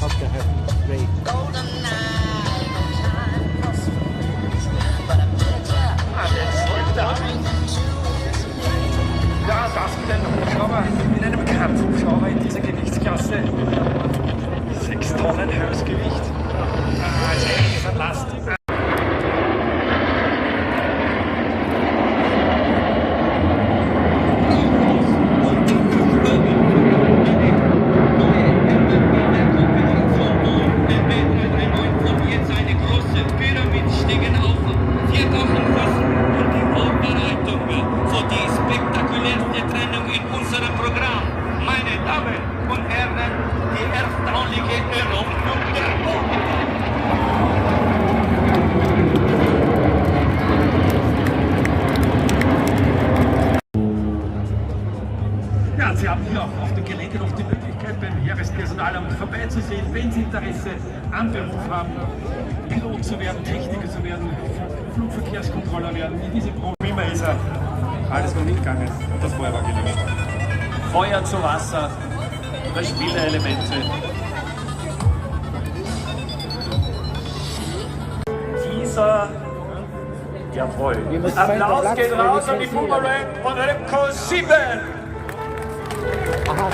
Okay, great. Ja, das mit einem Hubschrauber, mit einem Kampfhubschrauber in dieser Gewichtsklasse. 6 Tonnen Höchstgewicht. Also einiges an Last. Ja, Sie haben hier auch auf dem Gelände noch die Möglichkeit, beim Heerespersonalamt vorbeizusehen, wenn Sie Interesse am Beruf haben, Pilot zu werden, Techniker zu werden, Flugverkehrskontroller werden. In diese Branche immer ist alles noch nicht gegangen und das Feuer war gelöscht. Feuer zu Wasser, verspielte Elemente. Dieser, jawohl. Applaus geht raus an die Boomerang von Remco 7. Aha,